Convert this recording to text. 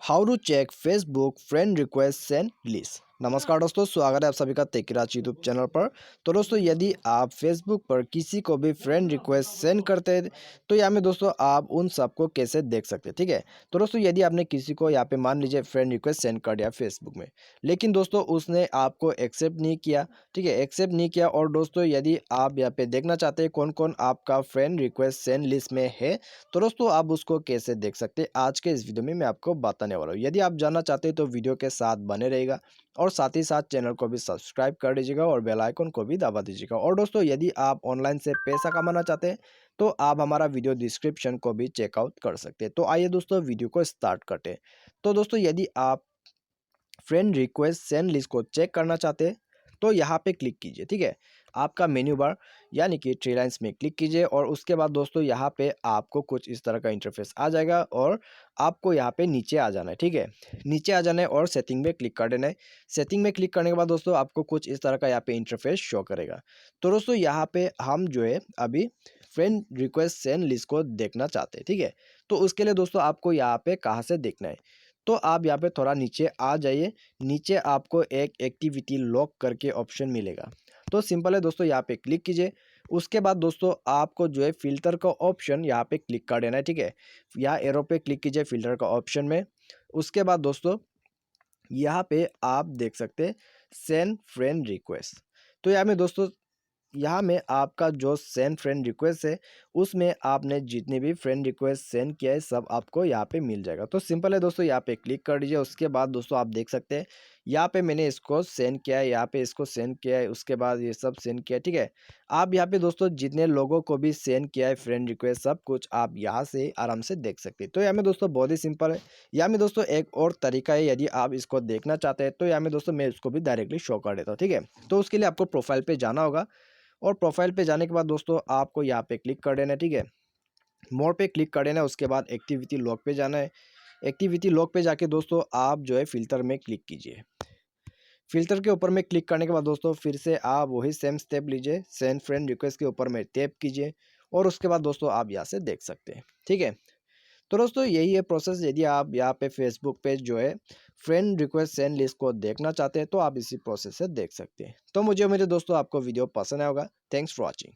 How to check Facebook friend request send list. नमस्कार दोस्तों, स्वागत है आप सभी का टेकराज यूट्यूब चैनल पर। तो दोस्तों, यदि आप फेसबुक पर किसी को भी फ्रेंड रिक्वेस्ट सेंड करते हैं तो यहाँ में दोस्तों आप उन सबको कैसे देख सकते हैं, ठीक है। तो दोस्तों, यदि आपने किसी को यहाँ पे मान लीजिए फ्रेंड रिक्वेस्ट सेंड कर दिया फेसबुक में, लेकिन दोस्तों उसने आपको एक्सेप्ट नहीं किया, ठीक है, एक्सेप्ट नहीं किया। और दोस्तों यदि आप यहाँ पे देखना चाहते हैं कौन कौन आपका फ्रेंड रिक्वेस्ट सेंड लिस्ट में है, तो दोस्तों आप उसको कैसे देख सकते हैं, आज के इस वीडियो में मैं आपको बताने वाला हूँ। यदि आप जानना चाहते हैं तो वीडियो के साथ बने रहेगा और साथ ही साथ चैनल को भी सब्सक्राइब कर दीजिएगा और बेल आइकन को भी दबा दीजिएगा। और दोस्तों यदि आप ऑनलाइन से पैसा कमाना चाहते हैं तो आप हमारा वीडियो डिस्क्रिप्शन को भी चेकआउट कर सकते हैं। तो आइए दोस्तों वीडियो को स्टार्ट करते हैं। तो दोस्तों यदि आप फ्रेंड रिक्वेस्ट सेंड लिस्ट को चेक करना चाहते हैं तो यहाँ पे क्लिक कीजिए, ठीक है। आपका मेन्यू बार यानी कि थ्री लाइन्स में क्लिक कीजिए और उसके बाद दोस्तों यहाँ पे आपको कुछ इस तरह का इंटरफेस आ जाएगा और आपको यहाँ पे नीचे आ जाना है, ठीक है। नीचे आ जाना है और सेटिंग में क्लिक कर देना है। सेटिंग में क्लिक करने के बाद दोस्तों आपको कुछ इस तरह का यहाँ पे इंटरफेस शो करेगा। तो दोस्तों यहाँ पे हम जो है अभी फ्रेंड रिक्वेस्ट सेंड लिस्ट को देखना चाहते हैं, ठीक है। तो उसके लिए दोस्तों आपको यहाँ पे कहाँ से देखना है, तो आप यहाँ पे थोड़ा नीचे आ जाइए। नीचे आपको एक एक्टिविटी लॉक करके ऑप्शन मिलेगा। तो सिंपल है दोस्तों, यहाँ पे क्लिक कीजिए। उसके बाद दोस्तों आपको जो है फिल्टर का ऑप्शन यहाँ पे क्लिक कर देना है, ठीक है। यहाँ एरो पे क्लिक कीजिए फिल्टर का ऑप्शन में। उसके बाद दोस्तों यहाँ पे आप देख सकते हैं सेंड फ्रेंड रिक्वेस्ट। तो यहाँ में दोस्तों यहाँ में आपका जो सेंड फ्रेंड रिक्वेस्ट है उसमें आपने जितने भी फ्रेंड रिक्वेस्ट सेंड किया है सब आपको यहाँ पे मिल जाएगा। तो सिंपल है दोस्तों, यहाँ पे क्लिक कर दीजिए। उसके बाद दोस्तों आप देख सकते हैं यहाँ पे मैंने इसको सेंड किया है, यहाँ पे इसको सेंड किया है, उसके बाद ये सब सेंड किया है, ठीक है। आप यहाँ पे दोस्तों जितने लोगों को भी सेंड किया है फ्रेंड रिक्वेस्ट सब कुछ आप यहाँ से आराम से देख सकते हैं। तो यहाँ में दोस्तों बहुत ही सिंपल है। यहाँ में दोस्तों एक और तरीका है, यदि आप इसको देखना चाहते हैं तो यहाँ में दोस्तों मैं इसको भी डायरेक्टली शो कर देता हूँ, ठीक है। तो उसके लिए आपको प्रोफाइल पे जाना होगा और प्रोफाइल पे जाने के बाद दोस्तों आपको यहाँ पे क्लिक कर देना है, ठीक है। मोर पे क्लिक कर देना है। उसके बाद एक्टिविटी लॉक पे जाना है। एक्टिविटी लॉक पे जाके दोस्तों आप जो है फिल्टर में क्लिक कीजिए। फिल्टर के ऊपर में क्लिक करने के बाद दोस्तों फिर से आप वही सेम स्टेप लीजिए, सेंड फ्रेंड रिक्वेस्ट के ऊपर में टैप कीजिए और उसके बाद दोस्तों आप यहाँ से देख सकते हैं, ठीक है। तो दोस्तों यही है प्रोसेस। यदि आप यहाँ पे फेसबुक पे जो है फ्रेंड रिक्वेस्ट सेंड लिस्ट को देखना चाहते हैं तो आप इसी प्रोसेस से देख सकते हैं। तो मुझे दोस्तों आपको वीडियो पसंद आया होगा। Thanks for watching.